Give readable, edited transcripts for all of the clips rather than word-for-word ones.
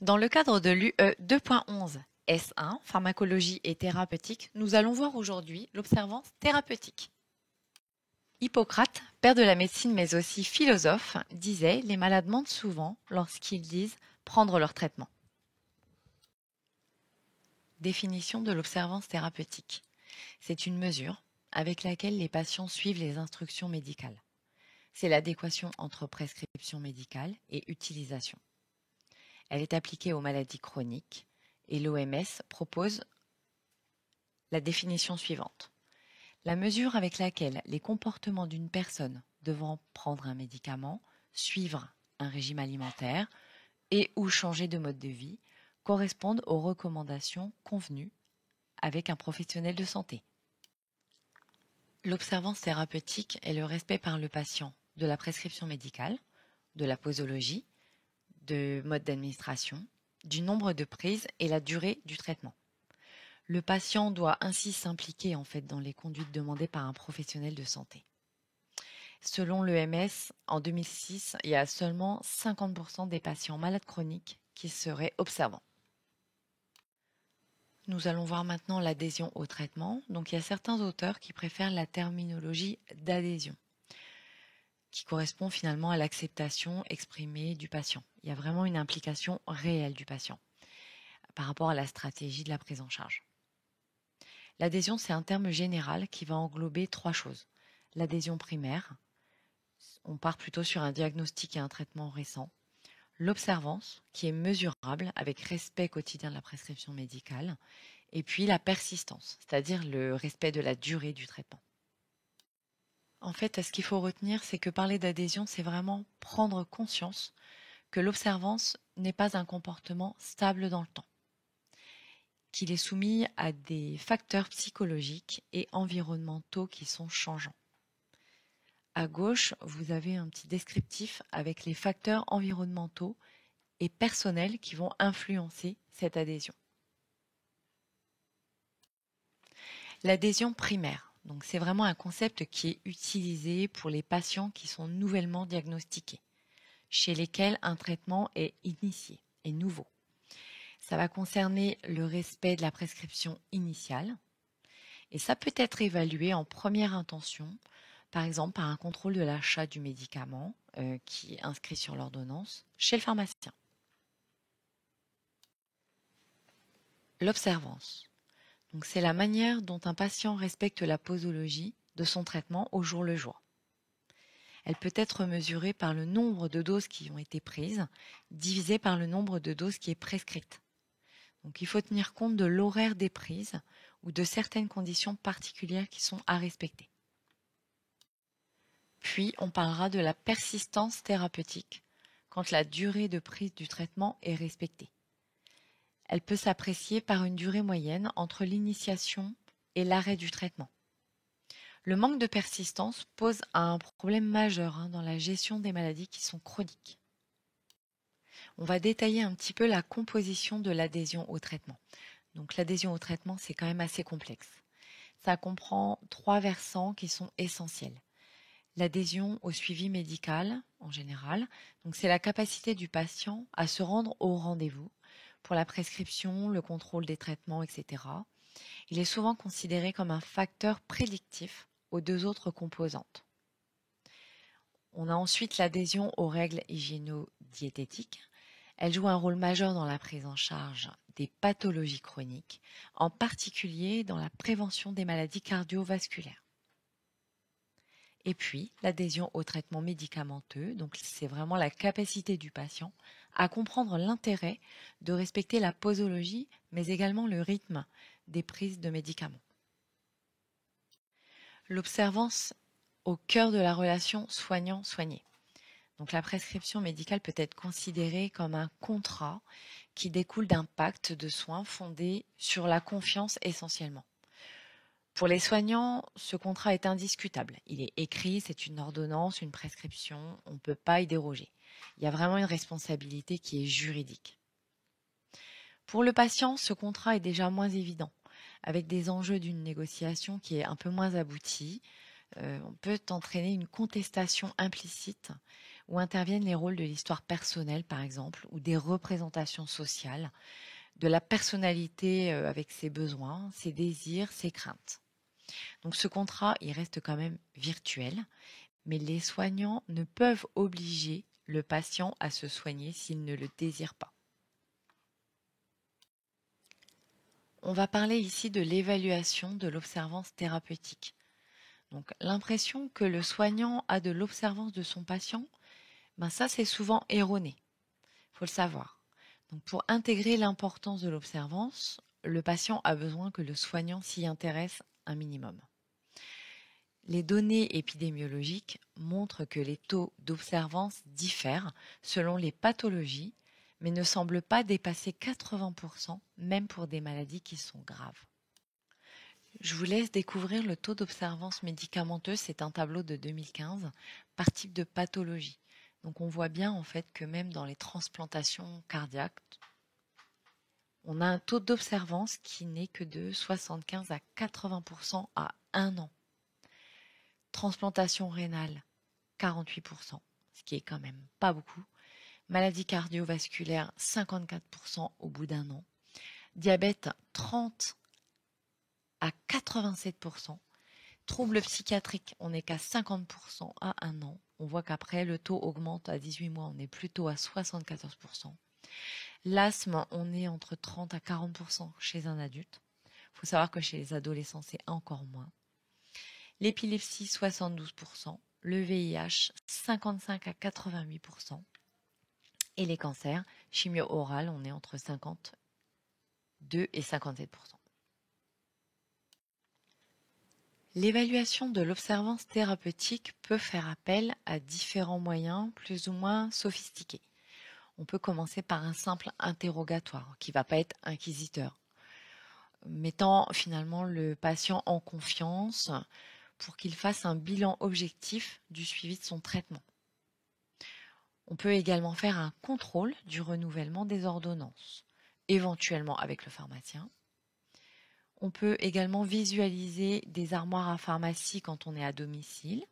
Dans le cadre de l'UE 2.11 S1, pharmacologie et thérapeutique, nous allons voir aujourd'hui l'observance thérapeutique. Hippocrate, père de la médecine mais aussi philosophe, disait: les malades mentent souvent lorsqu'ils disent prendre leur traitement. Définition de l'observance thérapeutique. C'est une mesure avec laquelle les patients suivent les instructions médicales. C'est l'adéquation entre prescription médicale et utilisation. Elle est appliquée aux maladies chroniques et l'OMS propose la définition suivante. La mesure avec laquelle les comportements d'une personne devant prendre un médicament, suivre un régime alimentaire et ou changer de mode de vie correspondent aux recommandations convenues avec un professionnel de santé. L'observance thérapeutique est le respect par le patient de la prescription médicale, de la posologie, de mode d'administration, du nombre de prises et la durée du traitement. Le patient doit ainsi s'impliquer dans les conduites demandées par un professionnel de santé. Selon l'OMS, en 2006, il y a seulement 50% des patients malades chroniques qui seraient observants. Nous allons voir maintenant l'adhésion au traitement. Donc il y a certains auteurs qui préfèrent la terminologie d'adhésion, qui correspond finalement à l'acceptation exprimée du patient. Il y a vraiment une implication réelle du patient par rapport à la stratégie de la prise en charge. L'adhésion, c'est un terme général qui va englober trois choses. L'adhésion primaire, on part plutôt sur un diagnostic et un traitement récent. L'observance, qui est mesurable avec respect quotidien de la prescription médicale. Et puis la persistance, c'est-à-dire le respect de la durée du traitement. En fait, ce qu'il faut retenir, c'est que parler d'adhésion, c'est vraiment prendre conscience que l'observance n'est pas un comportement stable dans le temps, qu'il est soumis à des facteurs psychologiques et environnementaux qui sont changeants. À gauche, vous avez un petit descriptif avec les facteurs environnementaux et personnels qui vont influencer cette adhésion. L'adhésion primaire, donc c'est vraiment un concept qui est utilisé pour les patients qui sont nouvellement diagnostiqués, chez lesquels un traitement est initié, est nouveau. Ça va concerner le respect de la prescription initiale et ça peut être évalué en première intention, par exemple par un contrôle de l'achat du médicament qui est inscrit sur l'ordonnance chez le pharmacien. L'observance. Donc c'est la manière dont un patient respecte la posologie de son traitement au jour le jour. Elle peut être mesurée par le nombre de doses qui ont été prises, divisé par le nombre de doses qui est prescrite. Donc il faut tenir compte de l'horaire des prises ou de certaines conditions particulières qui sont à respecter. Puis on parlera de la persistance thérapeutique, quand la durée de prise du traitement est respectée. Elle peut s'apprécier par une durée moyenne entre l'initiation et l'arrêt du traitement. Le manque de persistance pose un problème majeur dans la gestion des maladies qui sont chroniques. On va détailler un petit peu la composition de l'adhésion au traitement. Donc l'adhésion au traitement, c'est quand même assez complexe. Ça comprend trois versants qui sont essentiels. L'adhésion au suivi médical, en général, donc c'est la capacité du patient à se rendre au rendez-vous pour la prescription, le contrôle des traitements, etc. Il est souvent considéré comme un facteur prédictif aux deux autres composantes. On a ensuite l'adhésion aux règles hygiéno-diététiques. Elle joue un rôle majeur dans la prise en charge des pathologies chroniques, en particulier dans la prévention des maladies cardiovasculaires. Et puis, l'adhésion au traitement médicamenteux, donc c'est vraiment la capacité du patient à comprendre l'intérêt de respecter la posologie, mais également le rythme des prises de médicaments. L'observance au cœur de la relation soignant-soigné. Donc la prescription médicale peut être considérée comme un contrat qui découle d'un pacte de soins fondé sur la confiance essentiellement. Pour les soignants, ce contrat est indiscutable. Il est écrit, c'est une ordonnance, une prescription, on ne peut pas y déroger. Il y a vraiment une responsabilité qui est juridique. Pour le patient, ce contrat est déjà moins évident, avec des enjeux d'une négociation qui est un peu moins aboutie. On peut entraîner une contestation implicite où interviennent les rôles de l'histoire personnelle, par exemple, ou des représentations sociales, de la personnalité avec ses besoins, ses désirs, ses craintes. Donc ce contrat, il reste quand même virtuel, mais les soignants ne peuvent obliger le patient à se soigner s'il ne le désire pas. On va parler ici de l'évaluation de l'observance thérapeutique. Donc l'impression que le soignant a de l'observance de son patient, ça c'est souvent erroné, il faut le savoir. Donc pour intégrer l'importance de l'observance, le patient a besoin que le soignant s'y intéresse un minimum. Les données épidémiologiques montrent que les taux d'observance diffèrent selon les pathologies, mais ne semblent pas dépasser 80%, même pour des maladies qui sont graves. Je vous laisse découvrir le taux d'observance médicamenteuse, c'est un tableau de 2015, par type de pathologie. Donc on voit bien en fait que même dans les transplantations cardiaques, on a un taux d'observance qui n'est que de 75 à 80% à 1 an. Transplantation rénale, 48%, ce qui est quand même pas beaucoup. Maladie cardiovasculaire, 54% au bout d'1 an. Diabète, 30 à 87%. Troubles psychiatriques, on n'est qu'à 50% à 1 an. On voit qu'après, le taux augmente à 18 mois, on est plutôt à 74%. L'asthme, on est entre 30 à 40% chez un adulte. Il faut savoir que chez les adolescents, c'est encore moins. L'épilepsie, 72%. Le VIH, 55 à 88%. Et les cancers, chimio orale, on est entre 52 et 57%. L'évaluation de l'observance thérapeutique peut faire appel à différents moyens plus ou moins sophistiqués. On peut commencer par un simple interrogatoire qui ne va pas être inquisiteur, mettant finalement le patient en confiance pour qu'il fasse un bilan objectif du suivi de son traitement. On peut également faire un contrôle du renouvellement des ordonnances, éventuellement avec le pharmacien. On peut également visualiser des armoires à pharmacie quand on est à domicile.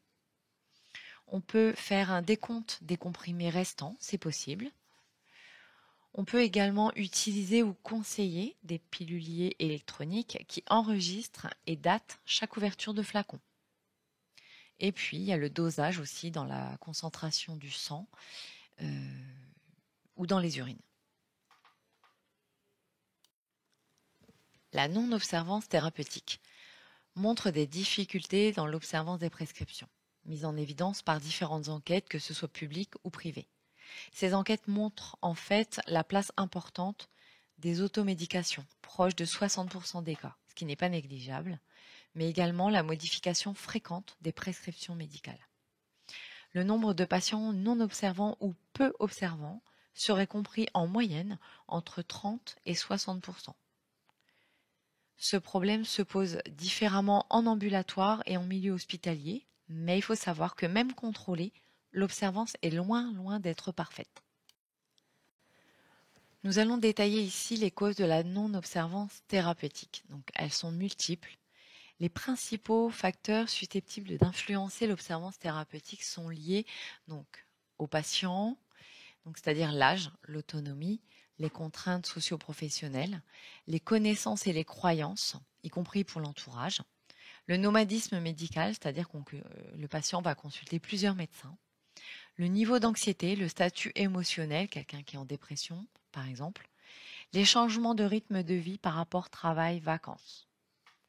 On peut faire un décompte des comprimés restants, c'est possible. On peut également utiliser ou conseiller des piluliers électroniques qui enregistrent et datent chaque ouverture de flacon. Et puis, il y a le dosage aussi dans la concentration du sang ou dans les urines. La non-observance thérapeutique montre des difficultés dans l'observance des prescriptions, mises en évidence par différentes enquêtes, que ce soit publiques ou privées. Ces enquêtes montrent en fait la place importante des automédications, proche de 60% des cas, ce qui n'est pas négligeable, mais également la modification fréquente des prescriptions médicales. Le nombre de patients non observants ou peu observants serait compris en moyenne entre 30 et 60%. Ce problème se pose différemment en ambulatoire et en milieu hospitalier, mais il faut savoir que même contrôlée, l'observance est loin d'être parfaite. Nous allons détailler ici les causes de la non-observance thérapeutique. Donc, elles sont multiples. Les principaux facteurs susceptibles d'influencer l'observance thérapeutique sont liés donc, au patient, c'est-à-dire l'âge, l'autonomie, les contraintes socio-professionnelles, les connaissances et les croyances, y compris pour l'entourage, le nomadisme médical, c'est-à-dire que le patient va consulter plusieurs médecins, le niveau d'anxiété, le statut émotionnel, quelqu'un qui est en dépression par exemple, les changements de rythme de vie par rapport travail-vacances.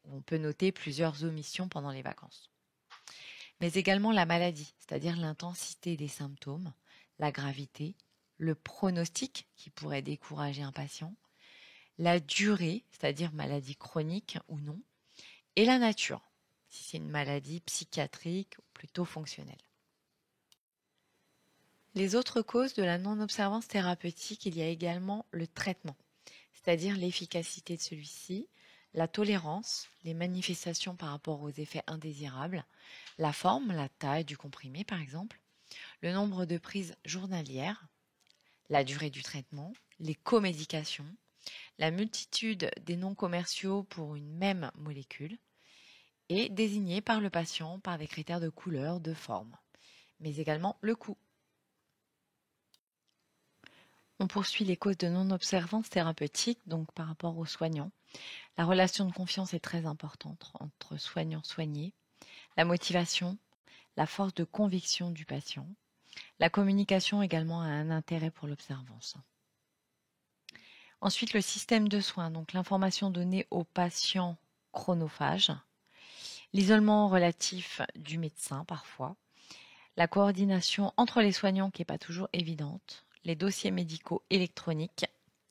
On peut noter plusieurs omissions pendant les vacances. Mais également la maladie, c'est-à-dire l'intensité des symptômes, la gravité, le pronostic qui pourrait décourager un patient, la durée, c'est-à-dire maladie chronique ou non, et la nature, si c'est une maladie psychiatrique ou plutôt fonctionnelle. Les autres causes de la non-observance thérapeutique, il y a également le traitement, c'est-à-dire l'efficacité de celui-ci, la tolérance, les manifestations par rapport aux effets indésirables, la forme, la taille du comprimé par exemple, le nombre de prises journalières, la durée du traitement, les comédications, la multitude des noms commerciaux pour une même molécule et désignés par le patient par des critères de couleur, de forme, mais également le coût. On poursuit les causes de non-observance thérapeutique, donc par rapport aux soignants. La relation de confiance est très importante entre soignant-soigné, la motivation, la force de conviction du patient. La communication également a un intérêt pour l'observance. Ensuite, le système de soins, donc l'information donnée au patient chronophage, l'isolement relatif du médecin parfois, la coordination entre les soignants qui n'est pas toujours évidente, les dossiers médicaux électroniques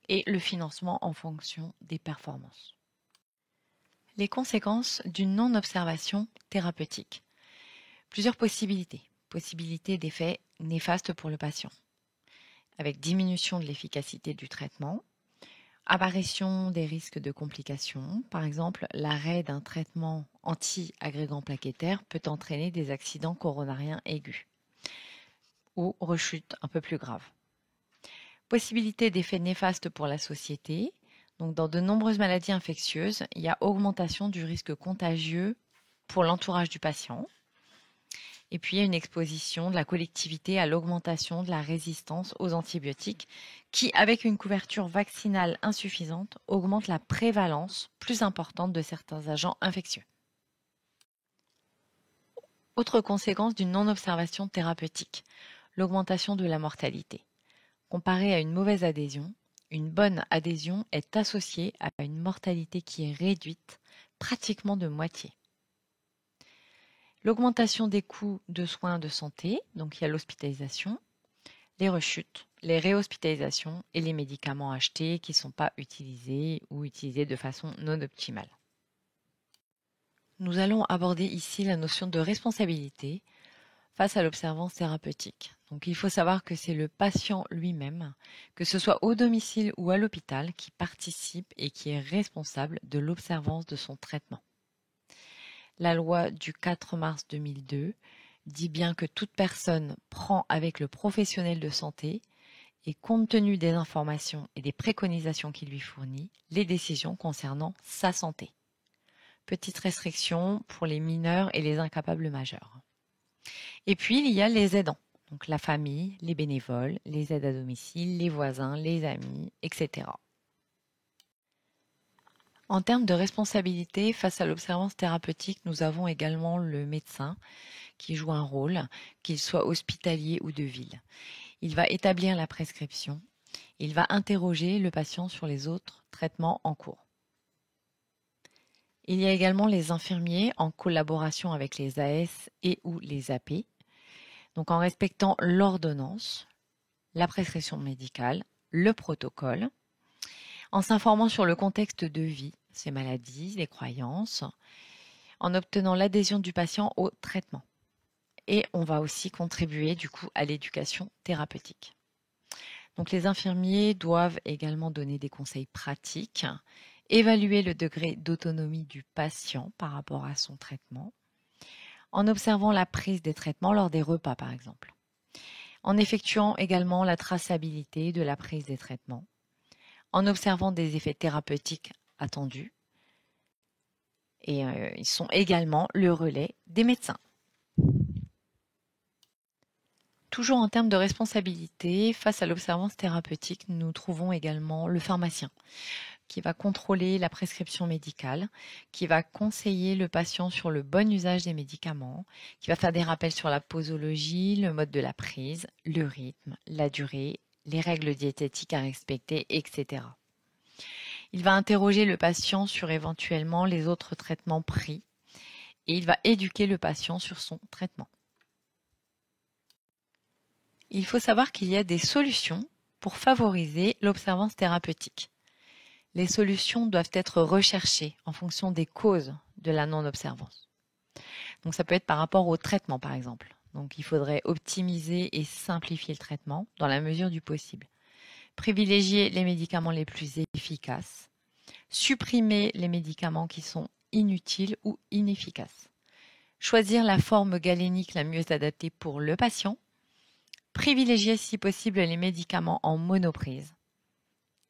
et le financement en fonction des performances. Les conséquences d'une non-observation thérapeutique. Plusieurs possibilités. Possibilité d'effets néfastes pour le patient, avec diminution de l'efficacité du traitement, apparition des risques de complications. Par exemple, l'arrêt d'un traitement anti-agrégant plaquettaire peut entraîner des accidents coronariens aigus ou rechutes un peu plus graves. Possibilité d'effets néfastes pour la société. Donc, dans de nombreuses maladies infectieuses, il y a augmentation du risque contagieux pour l'entourage du patient. Et puis, il y a une exposition de la collectivité à l'augmentation de la résistance aux antibiotiques qui, avec une couverture vaccinale insuffisante, augmente la prévalence plus importante de certains agents infectieux. Autre conséquence d'une non-observation thérapeutique, l'augmentation de la mortalité. Comparée à une mauvaise adhésion, une bonne adhésion est associée à une mortalité qui est réduite pratiquement de moitié. L'augmentation des coûts de soins de santé, donc il y a l'hospitalisation, les rechutes, les réhospitalisations et les médicaments achetés qui ne sont pas utilisés ou utilisés de façon non optimale. Nous allons aborder ici la notion de responsabilité face à l'observance thérapeutique. Donc il faut savoir que c'est le patient lui-même, que ce soit au domicile ou à l'hôpital, qui participe et qui est responsable de l'observance de son traitement. La loi du 4 mars 2002 dit bien que toute personne prend avec le professionnel de santé et compte tenu des informations et des préconisations qu'il lui fournit, les décisions concernant sa santé. Petite restriction pour les mineurs et les incapables majeurs. Et puis, il y a les aidants, donc la famille, les bénévoles, les aides à domicile, les voisins, les amis, etc. En termes de responsabilité face à l'observance thérapeutique, nous avons également le médecin qui joue un rôle, qu'il soit hospitalier ou de ville. Il va établir la prescription, il va interroger le patient sur les autres traitements en cours. Il y a également les infirmiers en collaboration avec les AS et ou les AP, donc en respectant l'ordonnance, la prescription médicale, le protocole, en s'informant sur le contexte de vie, ses maladies, les croyances, en obtenant l'adhésion du patient au traitement. Et on va aussi contribuer du coup à l'éducation thérapeutique. Donc les infirmiers doivent également donner des conseils pratiques, évaluer le degré d'autonomie du patient par rapport à son traitement, en observant la prise des traitements lors des repas par exemple, en effectuant également la traçabilité de la prise des traitements, en observant des effets thérapeutiques attendus, et ils sont également le relais des médecins. Toujours en termes de responsabilité, face à l'observance thérapeutique, nous trouvons également le pharmacien qui va contrôler la prescription médicale, qui va conseiller le patient sur le bon usage des médicaments, qui va faire des rappels sur la posologie, le mode de la prise, le rythme, la durée, les règles diététiques à respecter, etc. Il va interroger le patient sur éventuellement les autres traitements pris et il va éduquer le patient sur son traitement. Il faut savoir qu'il y a des solutions pour favoriser l'observance thérapeutique. Les solutions doivent être recherchées en fonction des causes de la non-observance. Donc ça peut être par rapport au traitement par exemple. Donc il faudrait optimiser et simplifier le traitement dans la mesure du possible. Privilégier les médicaments les plus efficaces. Supprimer les médicaments qui sont inutiles ou inefficaces. Choisir la forme galénique la mieux adaptée pour le patient. Privilégier si possible les médicaments en monoprise.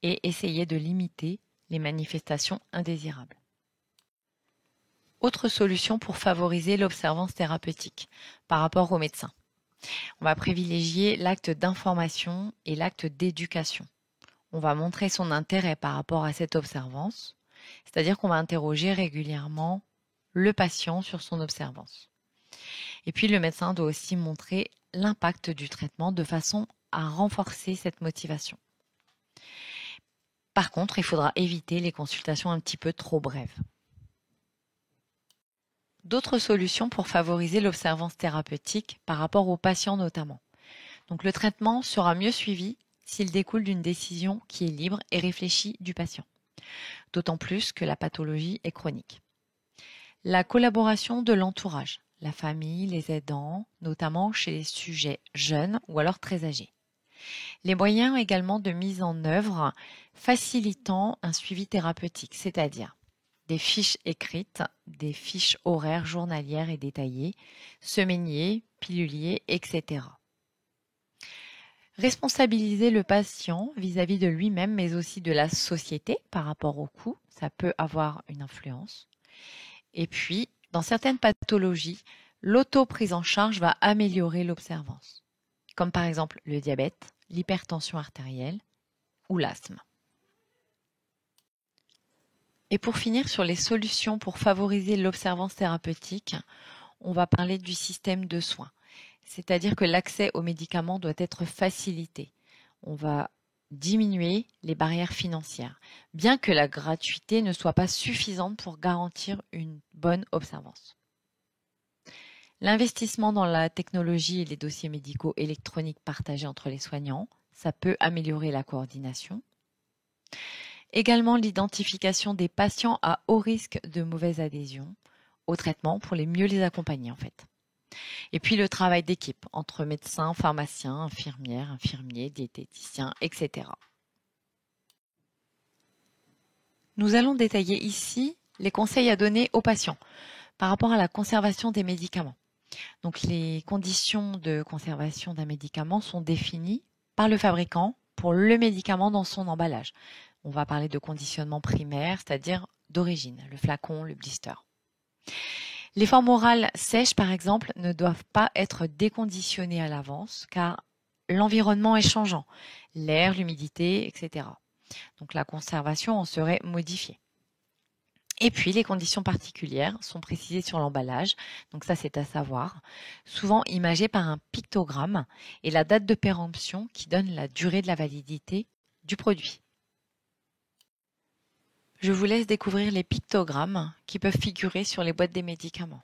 Et essayer de limiter les manifestations indésirables. Autre solution pour favoriser l'observance thérapeutique par rapport au médecin. On va privilégier l'acte d'information et l'acte d'éducation. On va montrer son intérêt par rapport à cette observance, c'est-à-dire qu'on va interroger régulièrement le patient sur son observance. Et puis le médecin doit aussi montrer l'impact du traitement de façon à renforcer cette motivation. Par contre, il faudra éviter les consultations un petit peu trop brèves. D'autres solutions pour favoriser l'observance thérapeutique par rapport aux patients notamment. Donc le traitement sera mieux suivi s'il découle d'une décision qui est libre et réfléchie du patient, d'autant plus que la pathologie est chronique. La collaboration de l'entourage, la famille, les aidants, notamment chez les sujets jeunes ou alors très âgés. Les moyens également de mise en œuvre facilitant un suivi thérapeutique, c'est-à-dire des fiches écrites, des fiches horaires journalières et détaillées, semainiers, piluliers, etc. Responsabiliser le patient vis-à-vis de lui-même, mais aussi de la société par rapport au coût, ça peut avoir une influence. Et puis, dans certaines pathologies, l'auto-prise en charge va améliorer l'observance, comme par exemple le diabète, l'hypertension artérielle ou l'asthme. Et pour finir sur les solutions pour favoriser l'observance thérapeutique, on va parler du système de soins. C'est-à-dire que l'accès aux médicaments doit être facilité. On va diminuer les barrières financières, bien que la gratuité ne soit pas suffisante pour garantir une bonne observance. L'investissement dans la technologie et les dossiers médicaux électroniques partagés entre les soignants, ça peut améliorer la coordination. Également l'identification des patients à haut risque de mauvaise adhésion au traitement pour mieux les accompagner en fait. Et puis le travail d'équipe entre médecins, pharmaciens, infirmières, infirmiers, diététiciens, etc. Nous allons détailler ici les conseils à donner aux patients par rapport à la conservation des médicaments. Donc les conditions de conservation d'un médicament sont définies par le fabricant pour le médicament dans son emballage. On va parler de conditionnement primaire, c'est-à-dire d'origine, le flacon, le blister. Les formes orales sèches, par exemple, ne doivent pas être déconditionnées à l'avance car l'environnement est changeant, l'air, l'humidité, etc. Donc la conservation en serait modifiée. Et puis les conditions particulières sont précisées sur l'emballage, donc ça c'est à savoir, souvent imagées par un pictogramme et la date de péremption qui donne la durée de la validité du produit. Je vous laisse découvrir les pictogrammes qui peuvent figurer sur les boîtes des médicaments.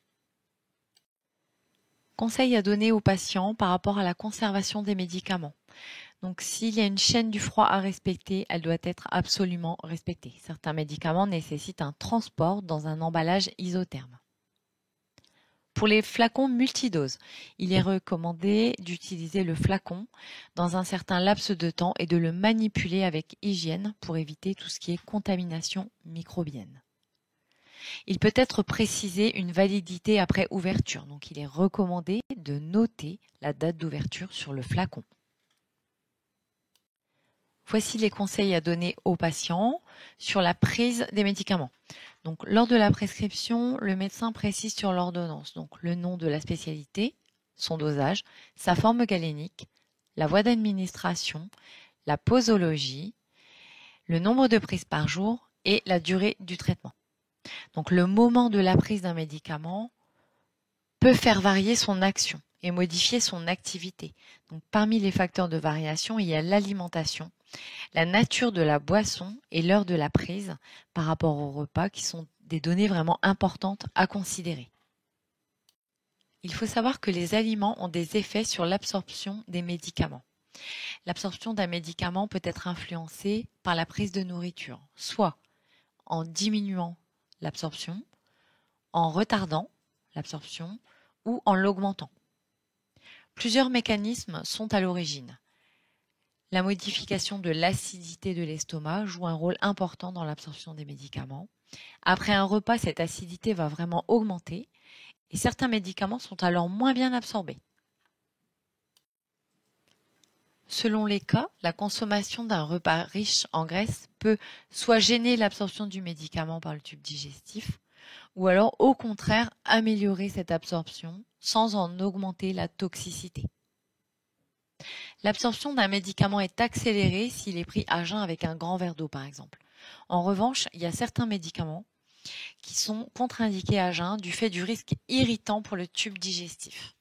Conseils à donner aux patients par rapport à la conservation des médicaments. Donc s'il y a une chaîne du froid à respecter, elle doit être absolument respectée. Certains médicaments nécessitent un transport dans un emballage isotherme. Pour les flacons multidoses, il est recommandé d'utiliser le flacon dans un certain laps de temps et de le manipuler avec hygiène pour éviter tout ce qui est contamination microbienne. Il peut être précisé une validité après ouverture, donc il est recommandé de noter la date d'ouverture sur le flacon. Voici les conseils à donner aux patients sur la prise des médicaments. Donc, lors de la prescription, le médecin précise sur l'ordonnance donc le nom de la spécialité, son dosage, sa forme galénique, la voie d'administration, la posologie, le nombre de prises par jour et la durée du traitement. Donc, le moment de la prise d'un médicament peut faire varier son action et modifier son activité. Donc, parmi les facteurs de variation, il y a l'alimentation, la nature de la boisson et l'heure de la prise par rapport au repas qui sont des données vraiment importantes à considérer. Il faut savoir que les aliments ont des effets sur l'absorption des médicaments. L'absorption d'un médicament peut être influencée par la prise de nourriture, soit en diminuant l'absorption, en retardant l'absorption ou en l'augmentant. Plusieurs mécanismes sont à l'origine. La modification de l'acidité de l'estomac joue un rôle important dans l'absorption des médicaments. Après un repas, cette acidité va vraiment augmenter et certains médicaments sont alors moins bien absorbés. Selon les cas, la consommation d'un repas riche en graisse peut soit gêner l'absorption du médicament par le tube digestif, ou alors au contraire améliorer cette absorption sans en augmenter la toxicité. L'absorption d'un médicament est accélérée s'il est pris à jeun avec un grand verre d'eau, par exemple. En revanche, il y a certains médicaments qui sont contre-indiqués à jeun du fait du risque irritant pour le tube digestif.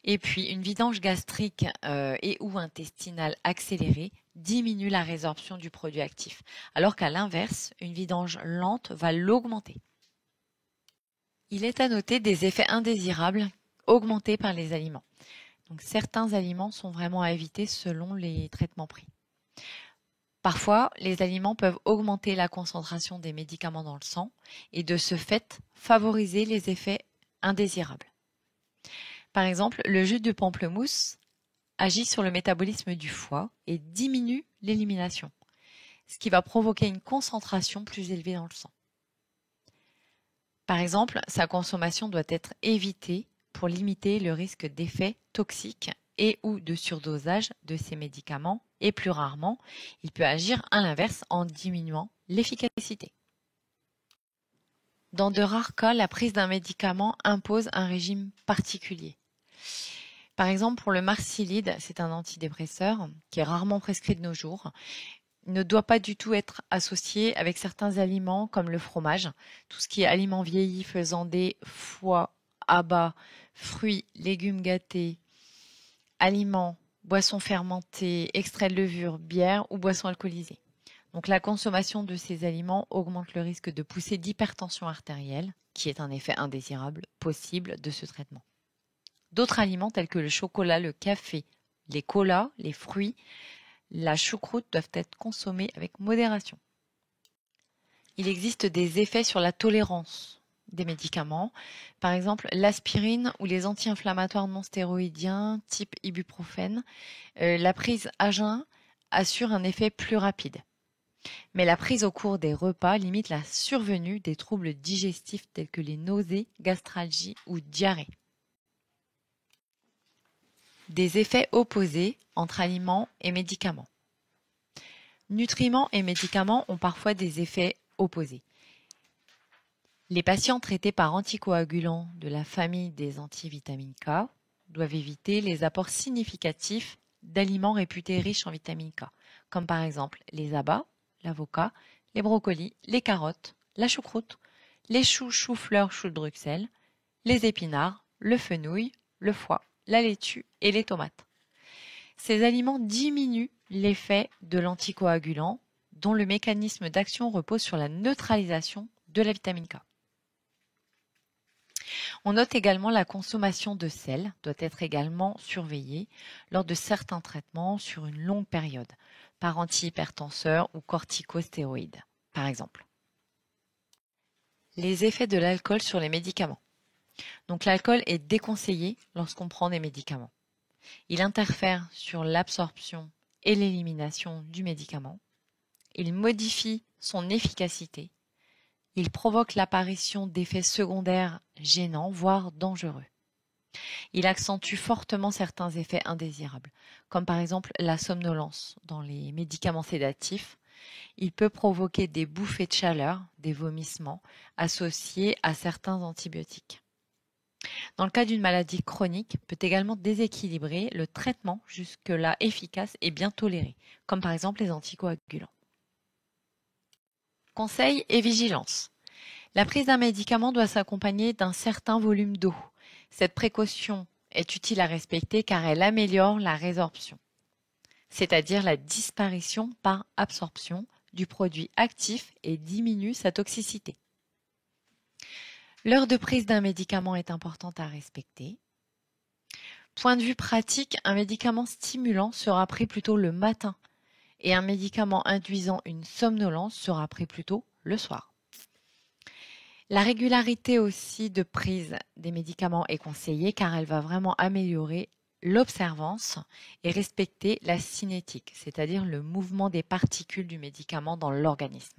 Et puis, une vidange gastrique et ou intestinale accélérée diminue la résorption du produit actif, alors qu'à l'inverse, une vidange lente va l'augmenter. Il est à noter des effets indésirables augmentés par les aliments. Donc, certains aliments sont vraiment à éviter selon les traitements pris. Parfois, les aliments peuvent augmenter la concentration des médicaments dans le sang et de ce fait favoriser les effets indésirables. Par exemple, le jus de pamplemousse agit sur le métabolisme du foie et diminue l'élimination, ce qui va provoquer une concentration plus élevée dans le sang. Par exemple, sa consommation doit être évitée pour limiter le risque d'effets toxiques et ou de surdosage de ces médicaments et plus rarement, il peut agir à l'inverse en diminuant l'efficacité. Dans de rares cas, la prise d'un médicament impose un régime particulier. Par exemple, pour le marsilide, c'est un antidépresseur qui est rarement prescrit de nos jours. Il ne doit pas du tout être associé avec certains aliments comme le fromage, tout ce qui est aliments vieillis, faisandés, foie, abats, fruits, légumes gâtés, aliments, boissons fermentées, extraits de levure, bière ou boissons alcoolisées. Donc la consommation de ces aliments augmente le risque de poussée d'hypertension artérielle, qui est un effet indésirable possible de ce traitement. D'autres aliments tels que le chocolat, le café, les colas, les fruits, la choucroute doivent être consommés avec modération. Il existe des effets sur la tolérance des médicaments, par exemple l'aspirine ou les anti-inflammatoires non stéroïdiens type ibuprofène. La prise à jeun assure un effet plus rapide. Mais la prise au cours des repas limite la survenue des troubles digestifs tels que les nausées, gastralgies ou diarrhée. Des effets opposés entre aliments et médicaments. Nutriments et médicaments ont parfois des effets opposés. Les patients traités par anticoagulants de la famille des antivitamines K doivent éviter les apports significatifs d'aliments réputés riches en vitamine K, comme par exemple les abats, l'avocat, les brocolis, les carottes, la choucroute, les choux, choux-fleurs, choux de Bruxelles, les épinards, le fenouil, le foie, la laitue et les tomates. Ces aliments diminuent l'effet de l'anticoagulant, dont le mécanisme d'action repose sur la neutralisation de la vitamine K. On note également la consommation de sel doit être également surveillée lors de certains traitements sur une longue période, par antihypertenseurs ou corticostéroïdes, par exemple. Les effets de l'alcool sur les médicaments. Donc l'alcool est déconseillé lorsqu'on prend des médicaments. Il interfère sur l'absorption et l'élimination du médicament. Il modifie son efficacité. Il provoque l'apparition d'effets secondaires gênants, voire dangereux. Il accentue fortement certains effets indésirables, comme par exemple la somnolence dans les médicaments sédatifs. Il peut provoquer des bouffées de chaleur, des vomissements, associés à certains antibiotiques. Dans le cas d'une maladie chronique, peut également déséquilibrer le traitement jusque-là efficace et bien toléré, comme par exemple les anticoagulants. Conseils et vigilance. La prise d'un médicament doit s'accompagner d'un certain volume d'eau. Cette précaution est utile à respecter car elle améliore la résorption, c'est-à-dire la disparition par absorption du produit actif et diminue sa toxicité. L'heure de prise d'un médicament est importante à respecter. Point de vue pratique, un médicament stimulant sera pris plutôt le matin et un médicament induisant une somnolence sera pris plutôt le soir. La régularité aussi de prise des médicaments est conseillée car elle va vraiment améliorer l'observance et respecter la cinétique, c'est-à-dire le mouvement des particules du médicament dans l'organisme.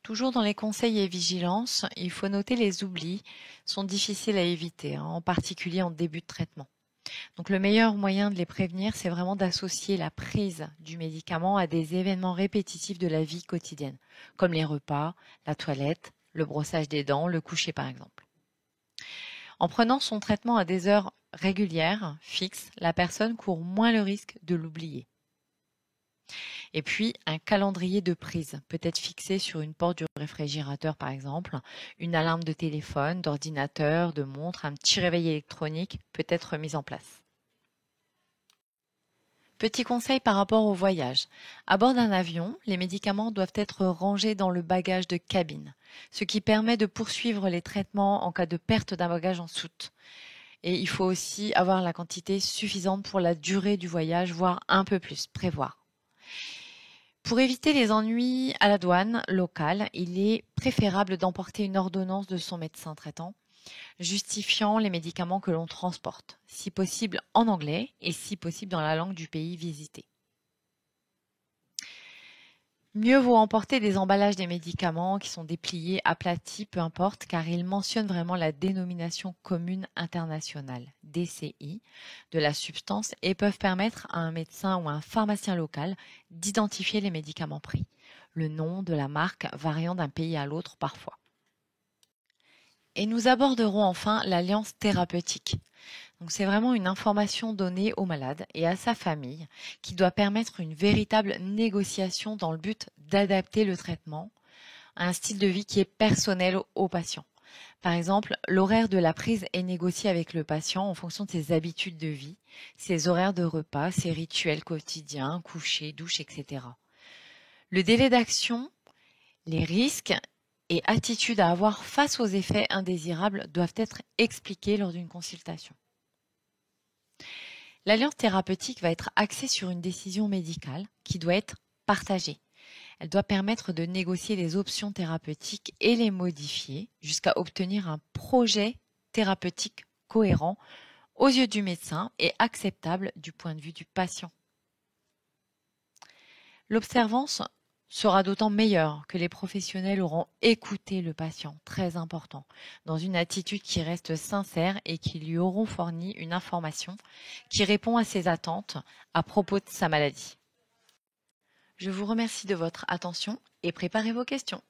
Toujours dans les conseils et vigilances, il faut noter les oublis sont difficiles à éviter, en particulier en début de traitement. Donc le meilleur moyen de les prévenir, c'est vraiment d'associer la prise du médicament à des événements répétitifs de la vie quotidienne, comme les repas, la toilette, le brossage des dents, le coucher par exemple. En prenant son traitement à des heures régulière, fixe, la personne court moins le risque de l'oublier. Et puis, un calendrier de prise peut être fixé sur une porte du réfrigérateur, par exemple. Une alarme de téléphone, d'ordinateur, de montre, un petit réveil électronique peut être mis en place. Petit conseil par rapport au voyage. À bord d'un avion, les médicaments doivent être rangés dans le bagage de cabine, ce qui permet de poursuivre les traitements en cas de perte d'un bagage en soute. Et il faut aussi avoir la quantité suffisante pour la durée du voyage, voire un peu plus, prévoir. Pour éviter les ennuis à la douane locale, il est préférable d'emporter une ordonnance de son médecin traitant justifiant les médicaments que l'on transporte, si possible en anglais et si possible dans la langue du pays visité. Mieux vaut emporter des emballages des médicaments qui sont dépliés, aplatis, peu importe, car ils mentionnent vraiment la dénomination commune internationale, DCI, de la substance et peuvent permettre à un médecin ou à un pharmacien local d'identifier les médicaments pris, le nom de la marque variant d'un pays à l'autre parfois. Et nous aborderons enfin l'alliance thérapeutique. Donc c'est vraiment une information donnée au malade et à sa famille qui doit permettre une véritable négociation dans le but d'adapter le traitement à un style de vie qui est personnel au patient. Par exemple, l'horaire de la prise est négocié avec le patient en fonction de ses habitudes de vie, ses horaires de repas, ses rituels quotidiens, coucher, douche, etc. Le délai d'action, les risques et attitudes à avoir face aux effets indésirables doivent être expliqués lors d'une consultation. L'alliance thérapeutique va être axée sur une décision médicale qui doit être partagée. Elle doit permettre de négocier les options thérapeutiques et les modifier jusqu'à obtenir un projet thérapeutique cohérent aux yeux du médecin et acceptable du point de vue du patient. L'observance sera d'autant meilleure que les professionnels auront écouté le patient, très important, dans une attitude qui reste sincère et qui lui auront fourni une information qui répond à ses attentes à propos de sa maladie. Je vous remercie de votre attention et préparez vos questions.